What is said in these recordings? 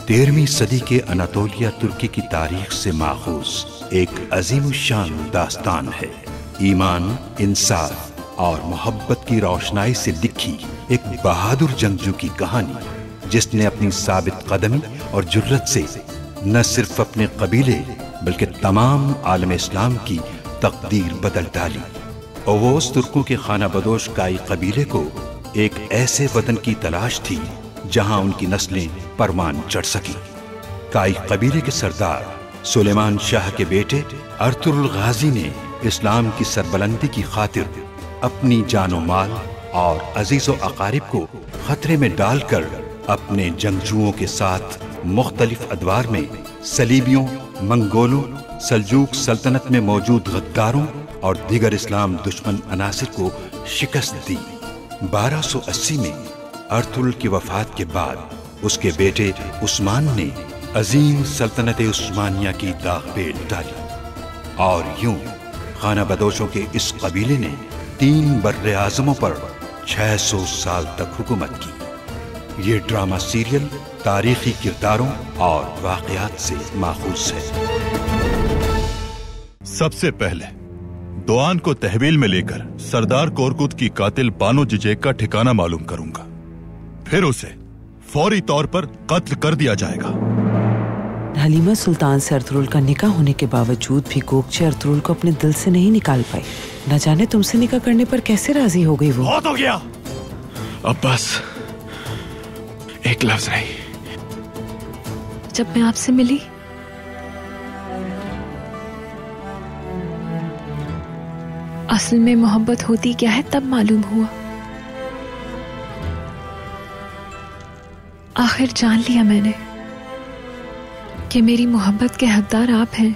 13वीं सदी के अनातोलिया तुर्की की तारीख से माखूज एक अजीमुशान दास्तान है। ईमान, इंसाफ और मोहब्बत की रोशनाई से लिखी एक बहादुर जंगजू की कहानी, जिसने अपनी साबित कदमी और जुर्रत से न सिर्फ अपने कबीले बल्कि तमाम आलम इस्लाम की तकदीर बदल डाली। ओवोस तुर्कों के खाना बदोश काई कबीले को एक ऐसे वतन की तलाश थी जहां उनकी नस्लें परवान चढ़ सकी। काई कबीले के सरदार सुलेमान शाह के बेटे अर्तुरुल गाजी ने इस्लाम की सरबलंदी की खातिर अपनी जानो माल और अजीजो अकारिब को खतरे में डालकर अपने जंगजुओं के साथ मुख्तलिफ अदवार में सलीबियों, मंगोलों, सल्जूक सल्तनत में मौजूद गद्दारों और दीगर इस्लाम दुश्मन अनासिर को शिकस्त दी। 1280 में अर्तुरुल की वफात के बाद उसके बेटे उस्मान ने अजीम सल्तनत उस्मानिया की दाग पेल डाली और यूं खाना बदोशों के इस कबीले ने 3 बर्रे आज़मों पर 600 साल तक हुकूमत की। ये ड्रामा सीरियल तारीखी किरदारों और वाक़यात से माखूज है। सबसे पहले दोआन को तहवील में लेकर सरदार कोरकुत की कातिल बानो जिजेक का ठिकाना मालूम करूंगा। फिर उसे फौरी तौर पर कत्ल कर दिया जाएगा। हलीमा सुल्तान से अर्तुरुल का निकाह होने के बावजूद भी गोकचे अर्तुरुल को अपने दिल से नहीं निकाल पाई। न जाने तुमसे निकाह करने पर कैसे राजी हो गई वो। बहुत हो गया, अब बस एक लफ्ज नहीं। जब मैं आपसे मिली असल में मोहब्बत होती क्या है तब मालूम हुआ। आखिर जान लिया मैंने कि मेरी मोहब्बत के हकदार आप हैं।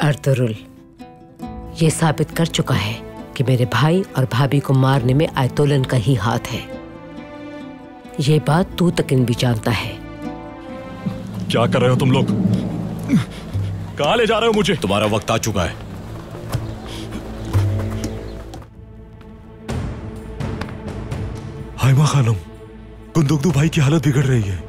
अर्तुरुल ये साबित कर चुका है कि मेरे भाई और भाभी को मारने में आयतोलन का ही हाथ है। ये बात तू तकिन भी जानता है। क्या कर रहे हो तुम लोग? कहां ले जा रहे हो मुझे? तुम्हारा वक्त आ चुका है। हाइमा खानम, कुंदुकदू भाई की हालत बिगड़ रही है।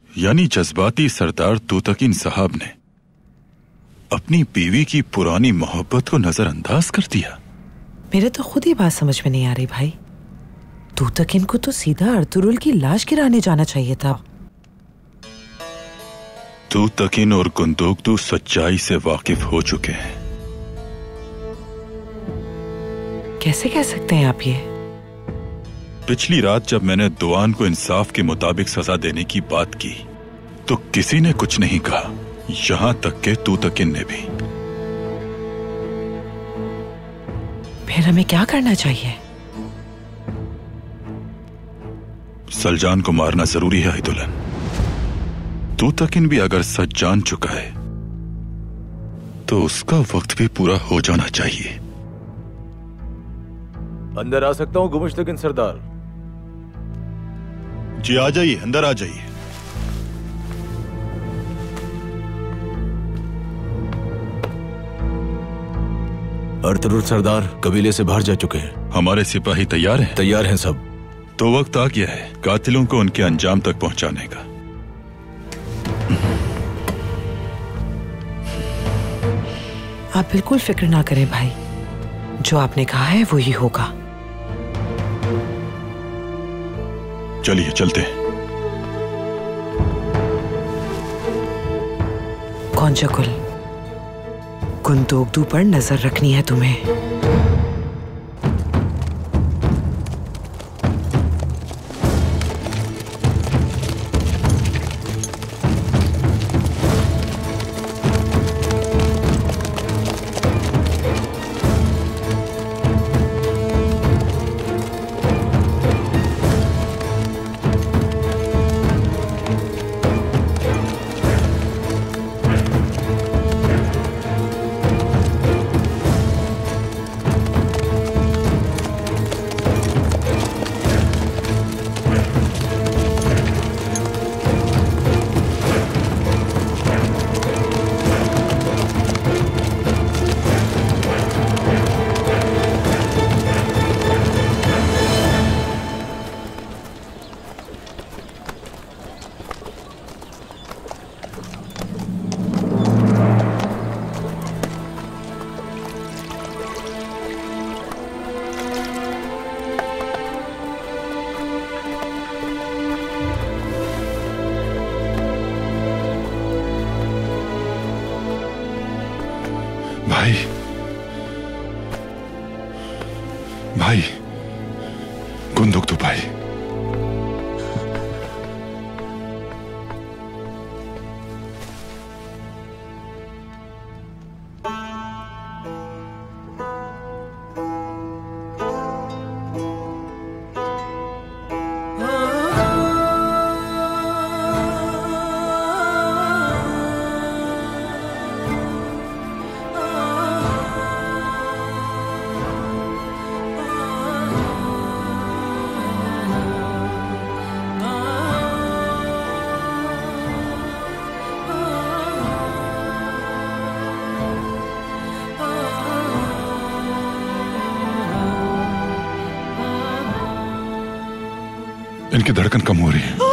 यानी जज्बाती सरदार तूतकिन साहब ने अपनी बीवी की पुरानी मोहब्बत को नजरअंदाज कर दिया। मेरे तो खुद ही बात समझ में नहीं आ रही भाई। तूतकिन को तो सीधा अर्तुरुल की लाश गिराने जाना चाहिए था। तूतकिन और कुंदुकदू सच्चाई से वाकिफ हो चुके हैं। कैसे कह सकते हैं आप ये? पिछली रात जब मैंने दोआन को इंसाफ के मुताबिक सजा देने की बात की तो किसी ने कुछ नहीं कहा, यहां तक के तूतकिन ने भी। फिर हमें क्या करना चाहिए? सलजान को मारना जरूरी है आयतुलन। तूतकिन भी अगर सच जान चुका है तो उसका वक्त भी पूरा हो जाना चाहिए। अंदर आ सकता हूं गुमुश्तकिन सरदार? जी आ जाइए, अंदर आ जाइए। अर्तुरुल सरदार कबीले से बाहर जा चुके हैं। हमारे सिपाही तैयार हैं? तैयार हैं सब। तो वक्त आ गया है कातिलों को उनके अंजाम तक पहुंचाने का। आप बिल्कुल फिक्र ना करें भाई, जो आपने कहा है वो ही होगा। चलिए चलते हैं। कौंजकुल, कुंदुकदू पर नजर रखनी है तुम्हें। भाई गुंदुकदू भाई। इनकी धड़कन कम हो रही है।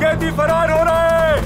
कैदी फरार हो रहा है।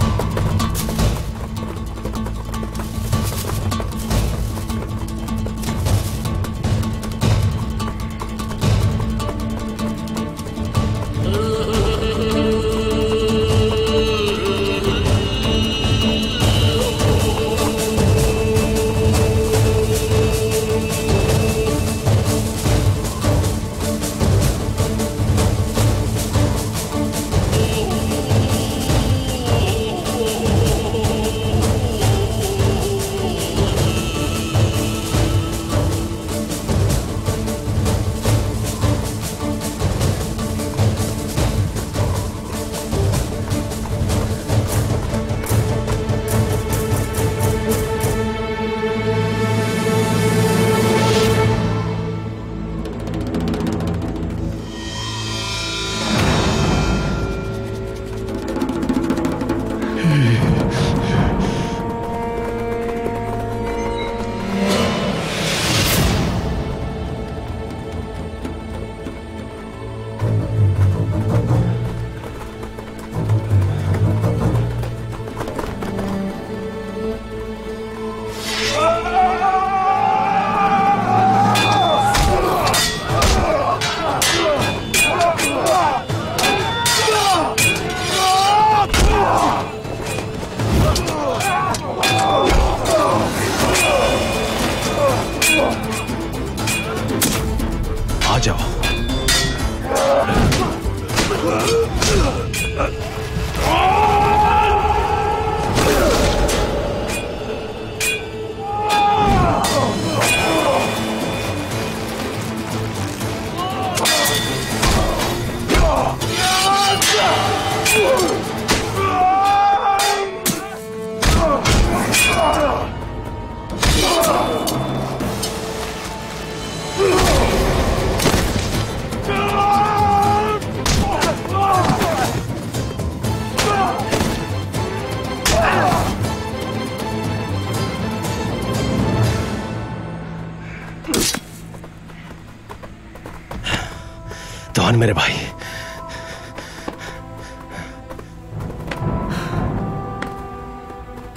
दोहान मेरे भाई,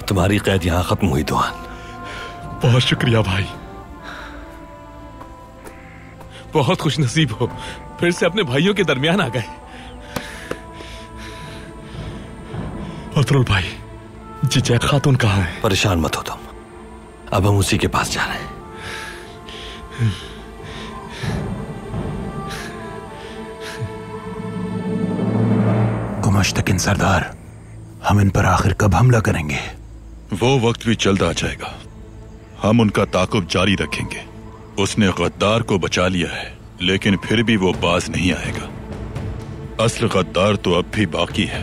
तुम्हारी कैद यहां खत्म हुई दोहान। बहुत शुक्रिया भाई, बहुत खुश नसीब हो। फिर से अपने भाइयों के दरमियान आ गए। अर्तुरुल भाई, जीजा खातून कहाँ है? परेशान मत हो तुम, अब हम उसी के पास जा रहे हैं। गुमश्तकिन सरदार, हम इन पर आखिर कब हमला करेंगे? वो वक्त भी जल्द आ जाएगा। हम उनका ताक़ुब जारी रखेंगे। उसने गद्दार को बचा लिया है, लेकिन फिर भी वो बाज नहीं आएगा। असल गद्दार तो अब भी बाकी है।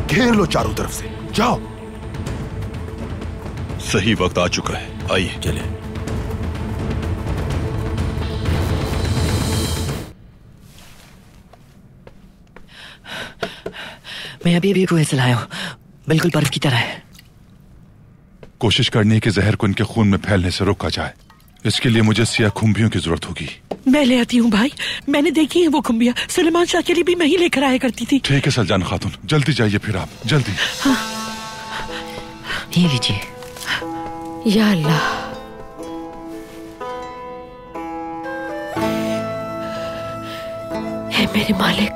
घेर लो चारों तरफ से, जाओ। सही वक्त आ चुका है, आइए चले। मैं अभी अभी कुएं से लाया हूं, बिल्कुल बर्फ की तरह है। कोशिश करनी है कि जहर को इनके खून में फैलने से रोका जाए। इसके लिए मुझे सियाह खुम्बियों की जरूरत होगी। मैं ले आती हूँ भाई, मैंने देखी है वो खुम्बियाँ। सुलेमान शाह के लिए भी मैं ही लेकर आया करती थी। ठीक है सलजान खातून, जल्दी जाइए फिर आप, जल्दी। हाँ। ये लीजिए। या अल्लाह, हे मेरे मालिक,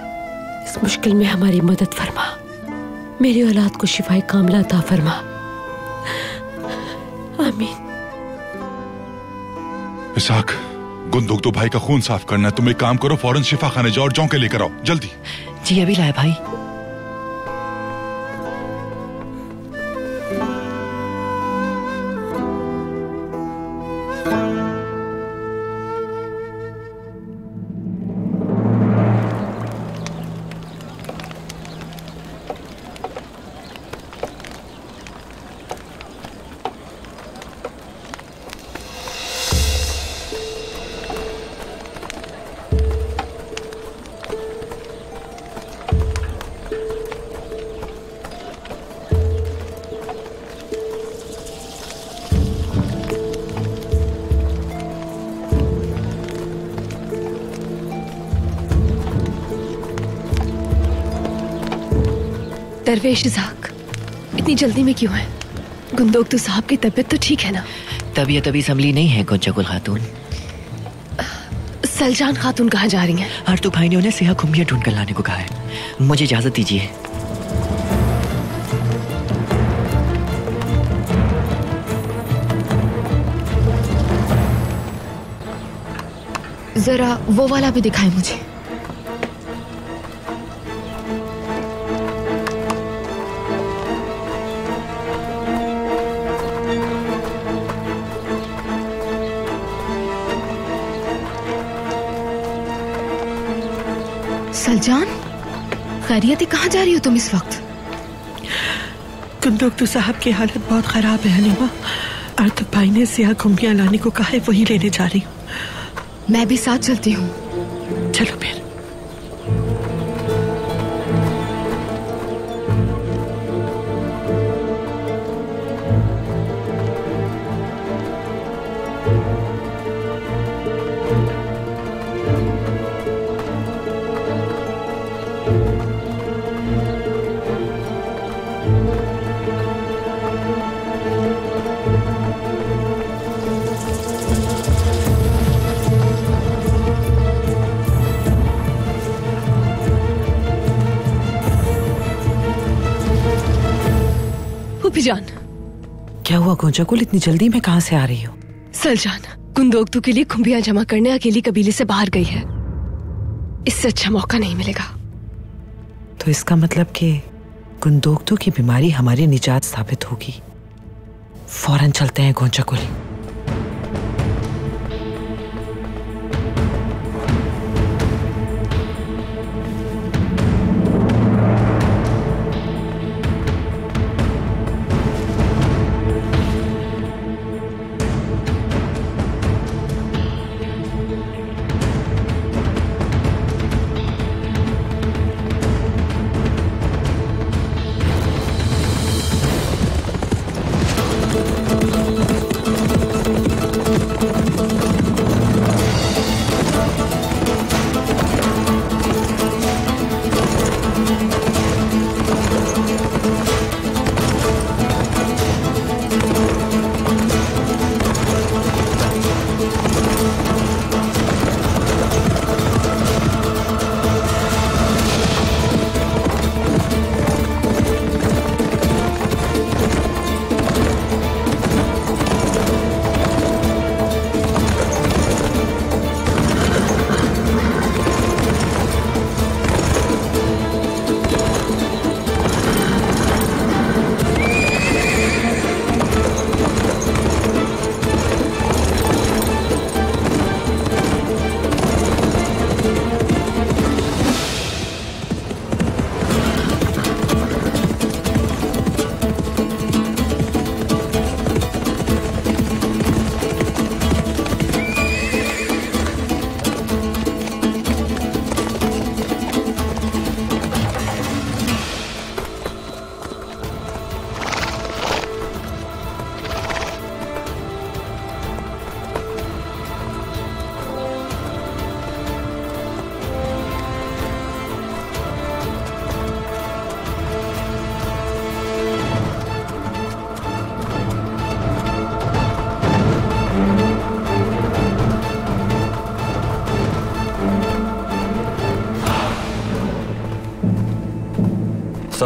इस मुश्किल में हमारी मदद फरमा। मेरी औलाद को शिफाए कामला अता फरमा। आमीन। इसाक, गुंदुक भाई का खून साफ करना है। तुम एक काम करो, फौरन शिफा खाने जाओ और जौंके लेकर आओ, जल्दी। जी अभी लाए भाई। दरवेश इज़ाक, इतनी जल्दी में क्यों है? गुंदोक तो साहब की तबीयत तो ठीक है ना? तबीयत अभी संभली नहीं है गोंजाकुल खातून। सलजान खातून कहाँ जा रही हैं? अर्तुग भाई ने उन्हें सियाह खुम्बियाँ ढूंढ कर लाने को कहा है। मुझे इजाजत दीजिए। जरा वो वाला भी दिखाएं मुझे। सलजान, खैरियत है? कहाँ जा रही हो तुम इस वक्त? गुंदुक साहब की हालत बहुत खराब है हलीमा। अर्तुग भाई ने सियाह खुम्बियाँ लाने को कहा है, वही लेने जा रही हूँ। मैं भी साथ चलती हूँ। चलो फिर। जान, क्या हुआ गोंजाकुल, इतनी जल्दी में कहाँ से आ रही हो? सलजान गुंदोक्तू के लिए खुम्बियां जमा करने अकेली कबीले से बाहर गई है। इससे अच्छा मौका नहीं मिलेगा। तो इसका मतलब कि गुंदोक्तू की बीमारी हमारी निजात साबित होगी। फौरन चलते हैं गोंजाकुल।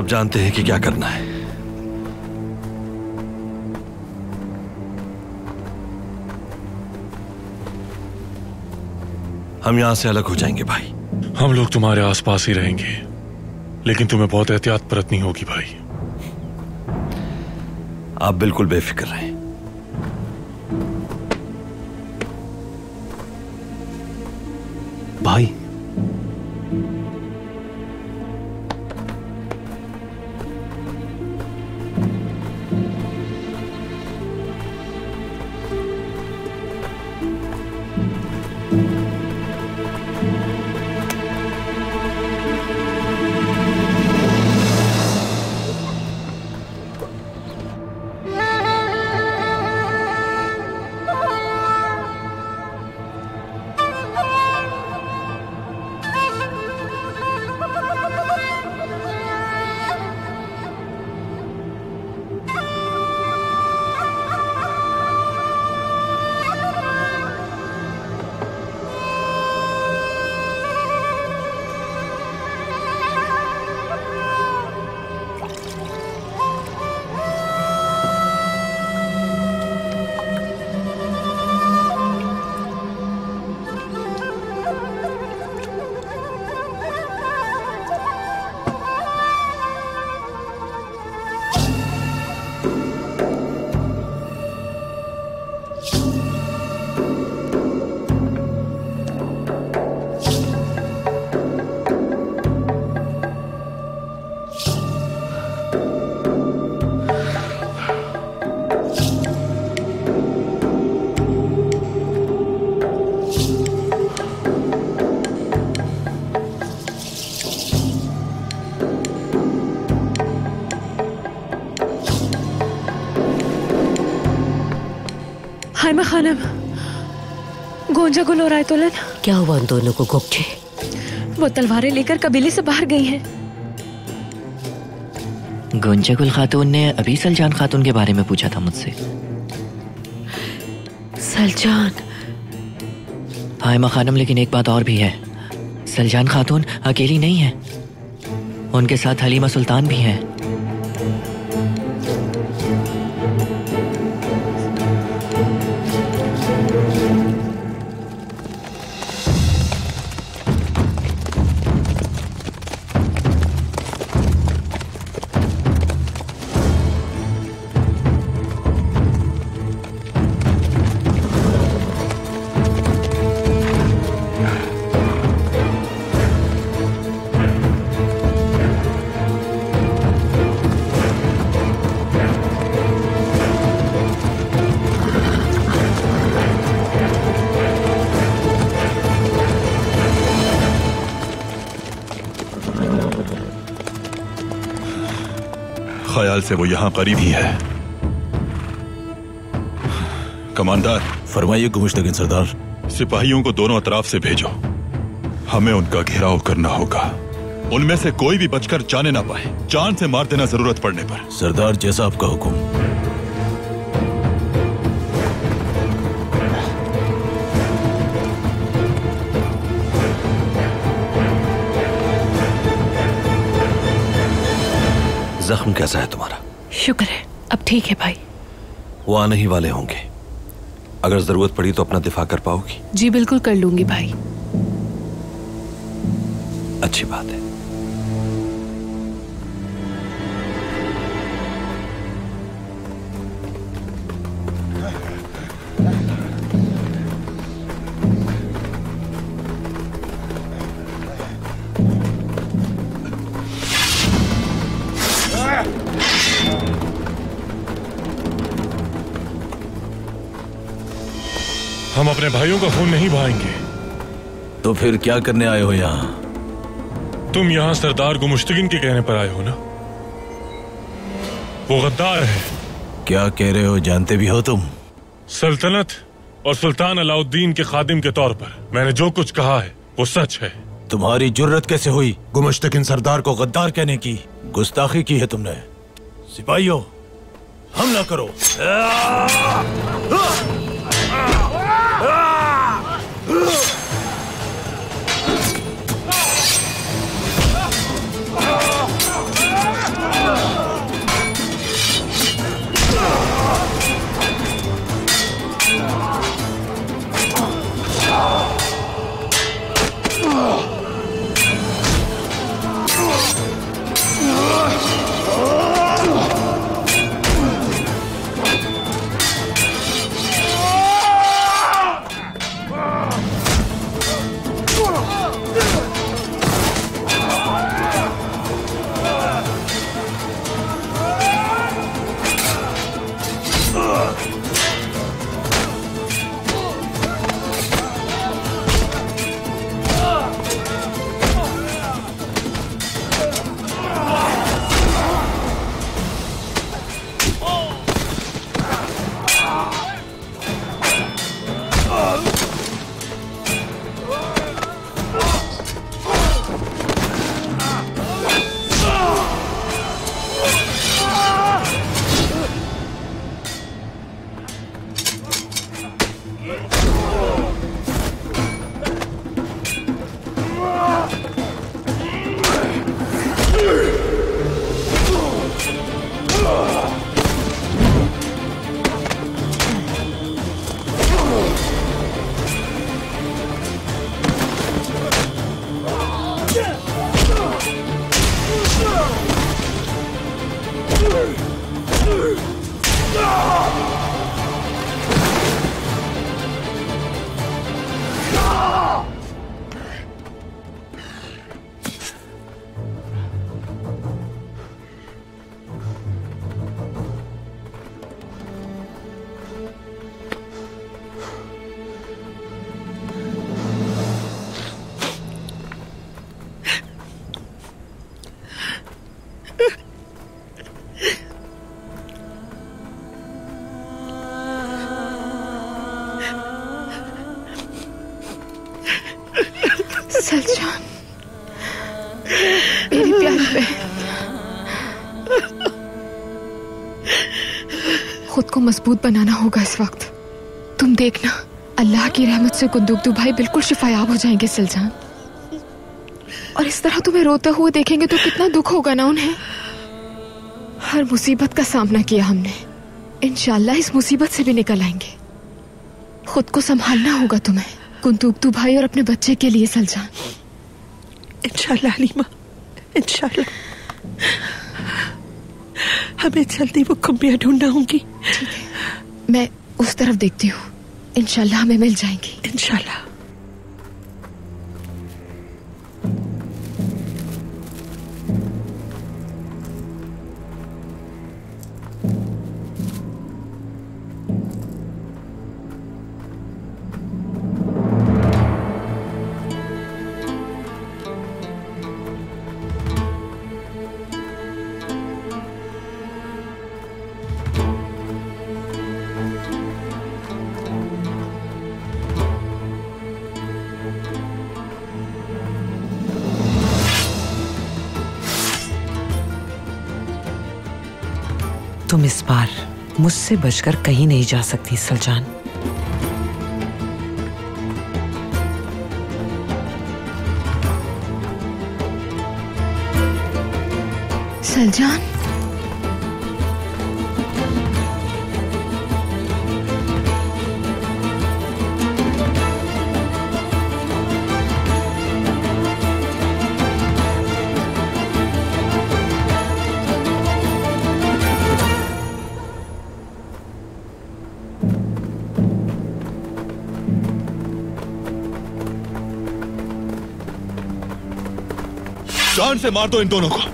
सब जानते हैं कि क्या करना है। हम यहां से अलग हो जाएंगे भाई। हम लोग तुम्हारे आसपास ही रहेंगे, लेकिन तुम्हें बहुत एहतियात बरतनी होगी भाई। आप बिल्कुल बेफिक्र रहें। भाई हाइमा खानम, गोंजा गुल और आयतुलन। क्या हुआ उन दोनों को गोपचे? वो तलवारें लेकर कबीले से बाहर गई हैं। गोंजागुल खातून ने अभी सलजान खातून के बारे में पूछा था मुझसे। सलजान? हाइमा खानम, लेकिन एक बात और भी है। सलजान खातून अकेली नहीं है, उनके साथ हलीमा सुल्तान भी हैं। ख्याल से वो यहाँ करीब ही है। कमांडर। फरमाइए गुमुश्तगिन सरदार। सिपाहियों को दोनों अतराफ से भेजो, हमें उनका घेराव करना होगा। उनमें से कोई भी बचकर जाने ना पाए, जान से मार देना जरूरत पड़ने पर। सरदार जैसा आपका हुक्म। जख्म कैसा है तुम्हारा? शुक्र है, अब ठीक है भाई। वो आने ही वाले होंगे, अगर जरूरत पड़ी तो अपना दिफा कर पाओगी? जी बिल्कुल कर लूंगी भाई। अच्छी बात है। हम अपने भाइयों का खून नहीं बहाएंगे। तो फिर क्या करने आए हो यहाँ? तुम यहाँ सरदार गुमुश्तगिन के कहने पर आए हो ना? वो गद्दार है। क्या कह रहे हो, जानते भी हो तुम? सल्तनत और सुल्तान अलाउद्दीन के खादिम के तौर पर मैंने जो कुछ कहा है वो सच है। तुम्हारी जुर्रत कैसे हुई गुमुश्तगिन सरदार को गद्दार कहने की? गुस्ताखी की है तुमने। सिपाहियों, हमला करो। सलजान, मेरी प्यारी बहन, खुद को मजबूत बनाना होगा इस वक्त। तुम देखना, अल्लाह की रहमत से कुंदुकतू भाई बिल्कुल शिफायाब हो जाएंगे सलजान। और इस तरह तुम्हें रोते हुए देखेंगे तो कितना दुख होगा ना उन्हें। हर मुसीबत का सामना किया हमने, इंशाल्लाह इस मुसीबत से भी निकल आएंगे। खुद को संभालना होगा तुम्हें, कुंदुकतू भाई और अपने बच्चे के लिए सलजान। इंशाल्लाह हलीमा, इंशाल्लाह। हमें जल्दी वो खुम्बियां ढूंढना होंगी। ठीक है, मैं उस तरफ देखती हूँ, इंशाल्लाह हमें मिल जाएंगी। इंशाल्लाह। तुम इस बार मुझसे बचकर कहीं नहीं जा सकती सलजान। सलजान, जान से मार दो इन दोनों को।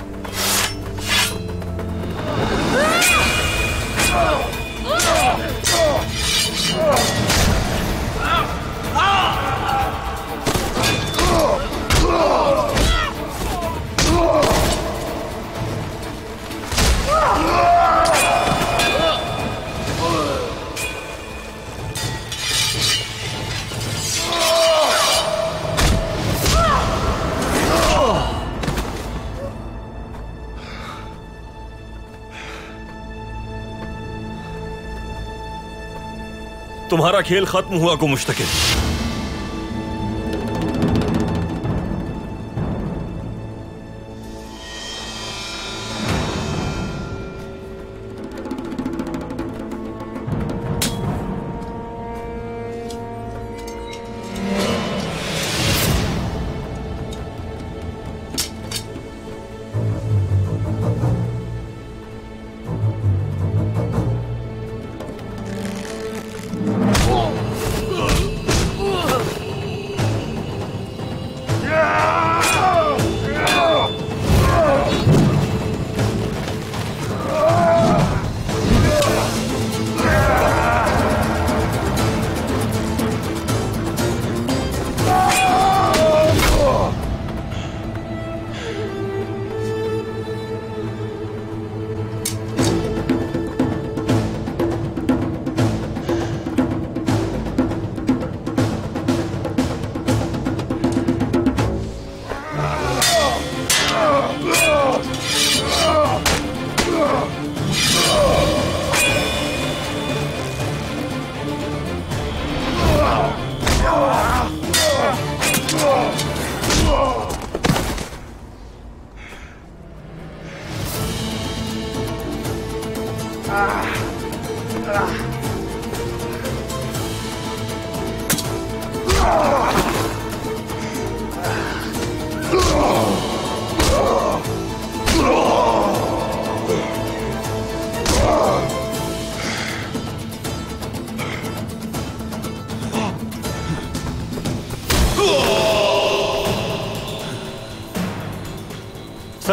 तुम्हारा खेल खत्म हुआ को मुश्तकिल।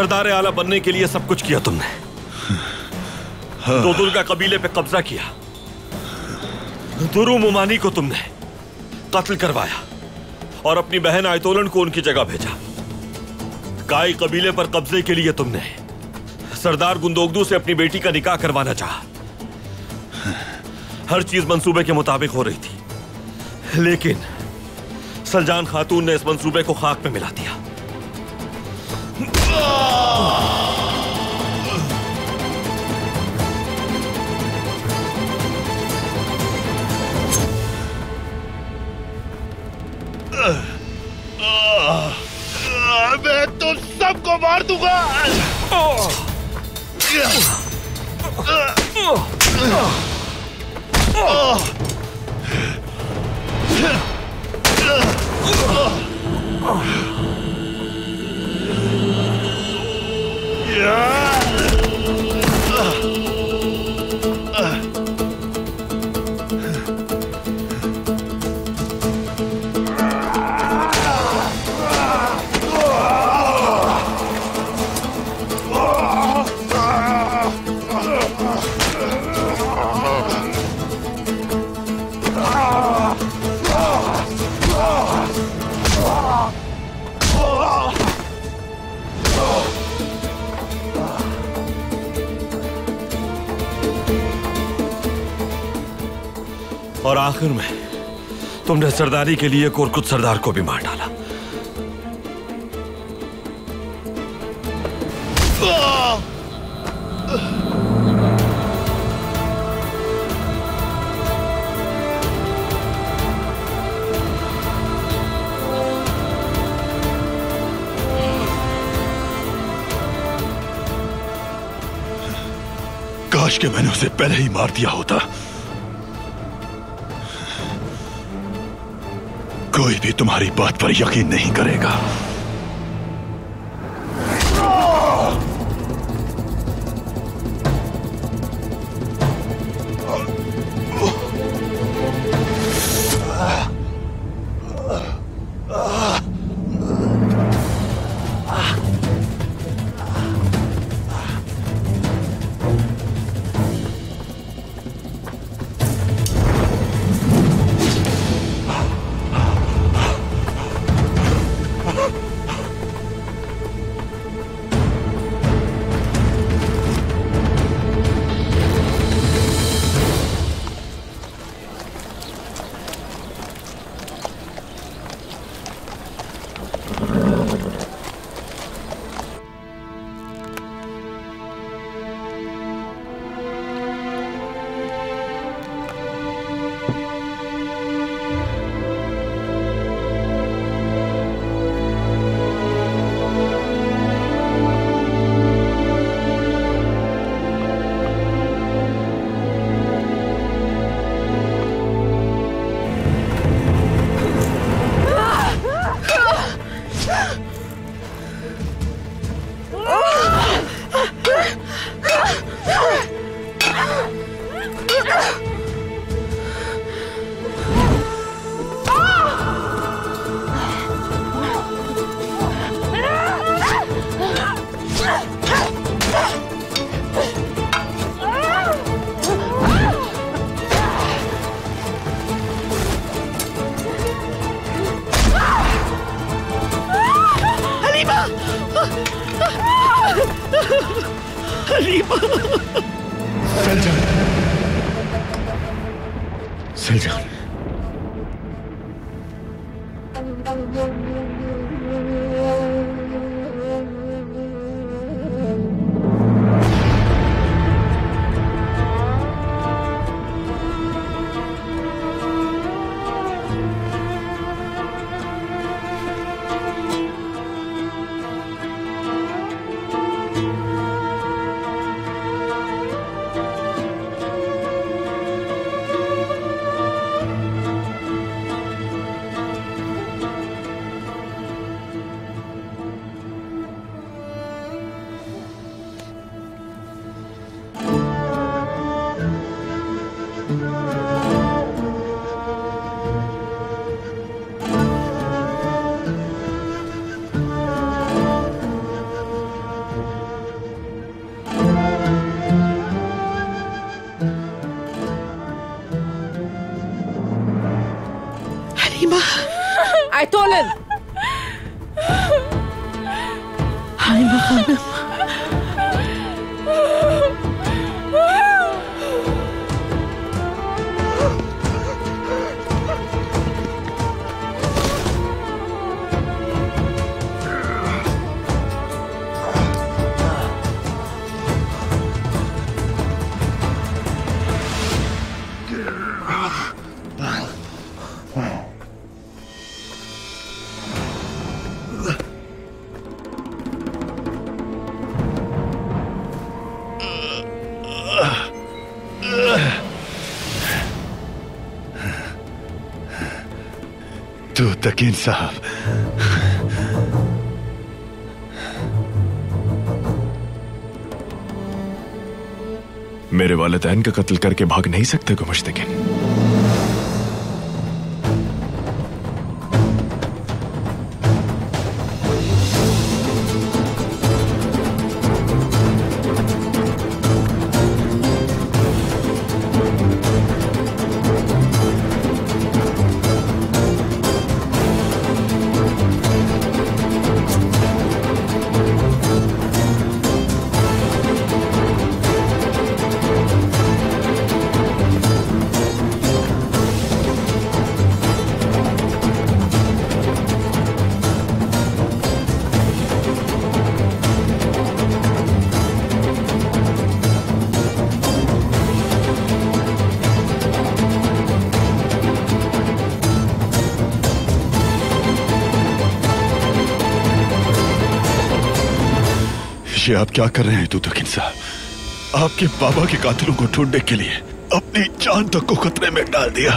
सरदार आला बनने के लिए सब कुछ किया तुमने। दोदुल्गा कबीले पे कब्जा किया, दुरू मुमानी को तुमने कत्ल करवाया और अपनी बहन आयतोलन को उनकी जगह भेजा। काई कबीले पर कब्जे के लिए तुमने सरदार गुंदोगदू से अपनी बेटी का निकाह करवाना चाहा। हर चीज मंसूबे के मुताबिक हो रही थी, लेकिन सलजान खातून ने इस मंसूबे को खाक में मिला दिया। मैं तुम सबको मार दूंगा। और आखिर में तुमने सरदारी के लिए कोरकुत सरदार को भी मार डाला। काश के मैंने उसे पहले ही मार दिया होता। कोई भी तुम्हारी बात पर यकीन नहीं करेगा। सलजान, आयतोलन। हालिमा खानम, तो तकीन साहब, मेरे वालिदैन का कत्ल करके भाग नहीं सकते गुमश्तकीन। ये आप क्या कर रहे हैं तुतकिन साहब? आपके बाबा के कातिलों को ढूंढने के लिए अपनी जान तक को खतरे में डाल दिया।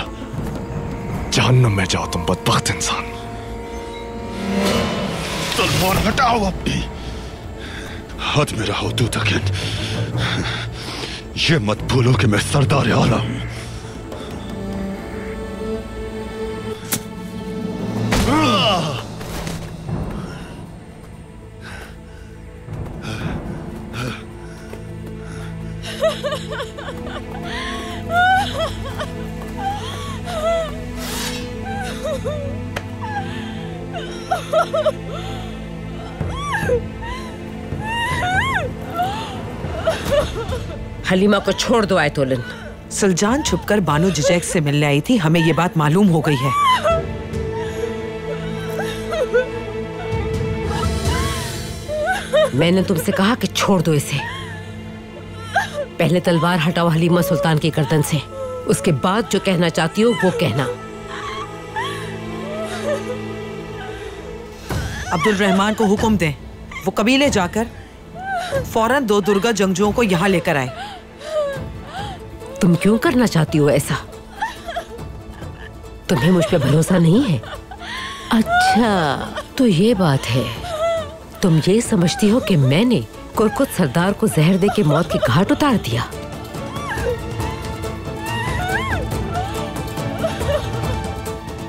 जहन्नुम में जाओ तुम बदबख्त इंसान। तलवार हटाओ अपनी, हाथ में रहो तुतकिन। ये मत भूलो कि मैं सरदार आला हूं। हलीमा को छोड़ दो आयतोलन। सुलजान छुपकर बानो जिजैक से मिलने आई थी, हमें ये बात मालूम हो गई है। मैंने तुमसे कहा कि छोड़ दो इसे। पहले तलवार हटाओ हलीमा सुल्तान की गर्दन से, उसके बाद जो कहना चाहती हो वो कहना। अब्दुल रहमान को हुक्म दें, वो कबीले जाकर फौरन 2 दुर्गा जंगजुओं को यहाँ लेकर आए। तुम क्यों करना चाहती हो ऐसा? तुम्हें मुझ पे भरोसा नहीं है? अच्छा, तो ये बात है। तुम ये समझती हो कि मैंने कुरकुत सरदार को जहर दे के मौत के घाट उतार दिया?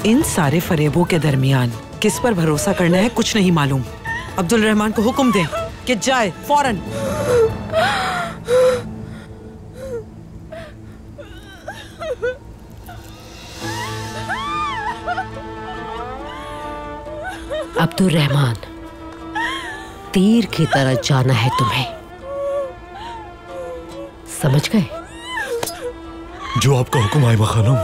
इन सारे फरेबों के दरमियान किस पर भरोसा करना है कुछ नहीं मालूम। अब्दुल रहमान को हुक्म दें कि जाए फौरन। अब्दुल रहमान, तीर की तरह जाना है तुम्हें, समझ गए? जो आपका हुक्म आए खानम।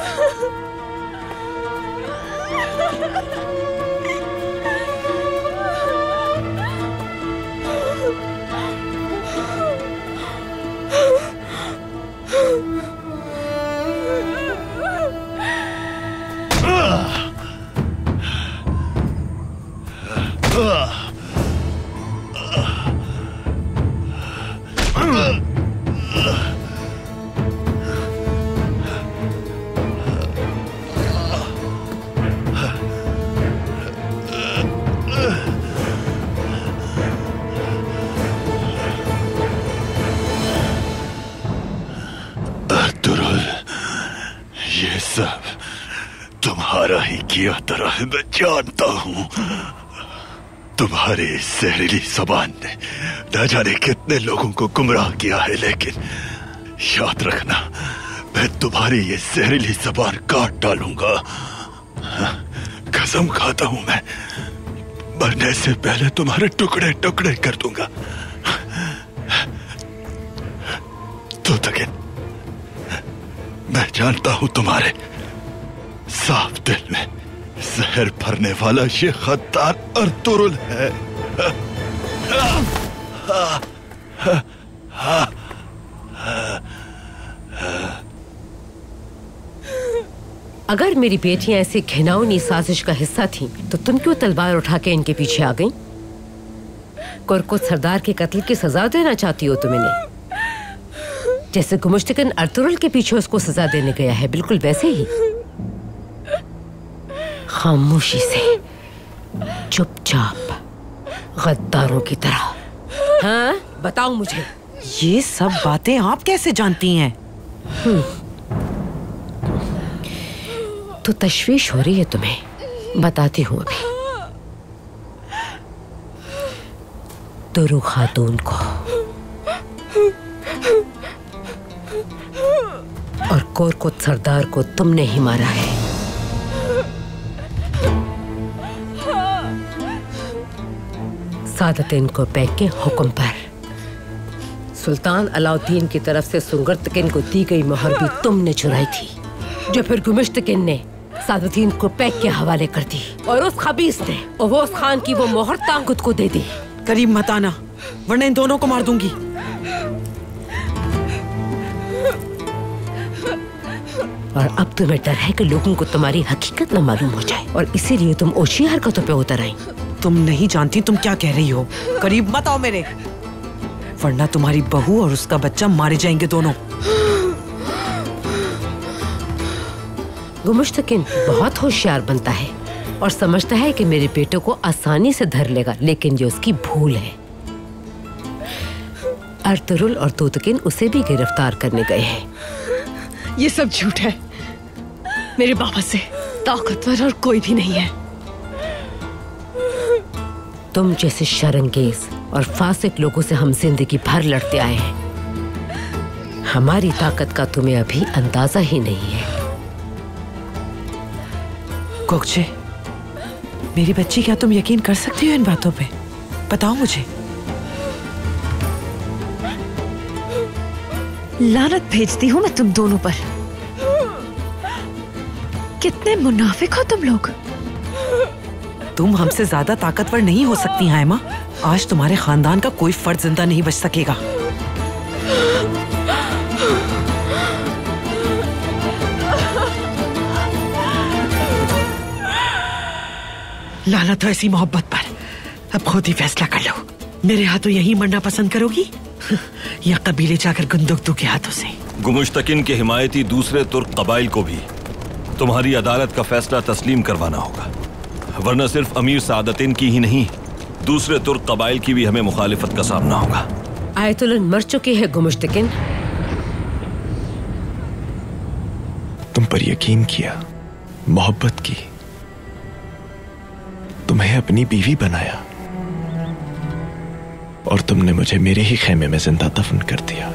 ये सब तुम्हारा ही किया तरह मैं जानता हूं। तुम्हारी जहरीली जबान ने न जाने कितने लोगों को गुमराह किया है, लेकिन याद रखना, मैं तुम्हारी ये जहरीली जबान काट डालूंगा। कसम खाता हूं मैं, मरने से पहले तुम्हारे टुकड़े टुकड़े कर दूंगा। तो तक मैं जानता हूं तुम्हारे साफ दिल में जहर भरने वाला ये गद्दार अर्तुरुल है। अगर मेरी बेटियां ऐसी घिनौनी साजिश का हिस्सा थीं, तो तुम क्यों तलवार उठा के इनके पीछे आ गईं? कुरकुत सरदार के कत्ल की सजा देना चाहती हो तुम इन्हें, जैसे गुमुश्तकिन अर्तुरुल के पीछे उसको सजा देने गया है, बिल्कुल वैसे ही खामोशी से, चुपचाप, गद्दारों की तरह। हाँ, बताओ मुझे, ये सब बातें आप कैसे जानती हैं? तो तशवीश हो रही है तुम्हें, बताती हूं अभी। तुरु खातून को और कोरकुत सरदार को तुमने ही मारा है। सादतीन को पैक के हुक्म पर सुल्तान अलाउद्दीन की तरफ से सुंगरतकिन को दी गई मोहर भी तुमने चुराई थी, जो फिर गुमिश्तकिन ने सादतीन को पैक के हवाले कर दी, और उस खबीस ने ओवोस खान की वो मोहर तांगुत को दे दी। करीब मत आना, वरना इन दोनों को मार दूंगी। और अब तुम्हें डर है कि लोगों को तुम्हारी हकीकत न मालूम हो जाए, और इसीलिए तुम ओछी हरकतों पे उतर आई। तुम नहीं जानती तुम क्या कह रही हो। करीब मत आओ मेरे, वरना तुम्हारी बहू और उसका बच्चा मारे जाएंगे दोनों। गुमुश्तकिन बहुत होशियार बनता है और समझता है कि मेरे बेटे को आसानी से धर लेगा, लेकिन ये उसकी भूल है। अर्तुरुल और तोतकिन उसे भी गिरफ्तार करने गए हैं। ये सब झूठ है। मेरे बाबा से ताकतवर और कोई भी नहीं है। तुम जैसे शर्मंगेज और फासिक लोगों से हम जिंदगी भर लड़ते आए हैं। हमारी ताकत का तुम्हें अभी अंदाजा ही नहीं है। कोकचे, मेरी बच्ची, क्या तुम यकीन कर सकती हो इन बातों पे? बताओ मुझे। लानत भेजती हूँ मैं तुम दोनों पर। कितने मुनाफिक हो तुम लोग। तुम हमसे ज्यादा ताकतवर नहीं हो सकती हैं माँ। आज तुम्हारे खानदान का कोई फर्द जिंदा नहीं बच सकेगा। लानत हो ऐसी मोहब्बत पर। अब खुद ही फैसला कर लो, मेरे हाथों यहीं मरना पसंद करोगी या कबीले जाकर गुंदुक्तू के हाथों से? गुमुश्तकिन के हिमायती दूसरे तुर्क कबाइल को भी तुम्हारी अदालत का फैसला तस्लीम करवाना होगा, वरना सिर्फ अमीर सादतीन की ही नहीं, दूसरे तुर्क कबाइल की भी हमें मुखालिफत का सामना होगा। आयतुलन मर चुकी है गुमुश्तकिन। तुम पर यकीन किया, मोहब्बत की, तुम्हें अपनी बीवी बनाया, और तुमने मुझे मेरे ही खेमे में जिंदा दफन कर दिया।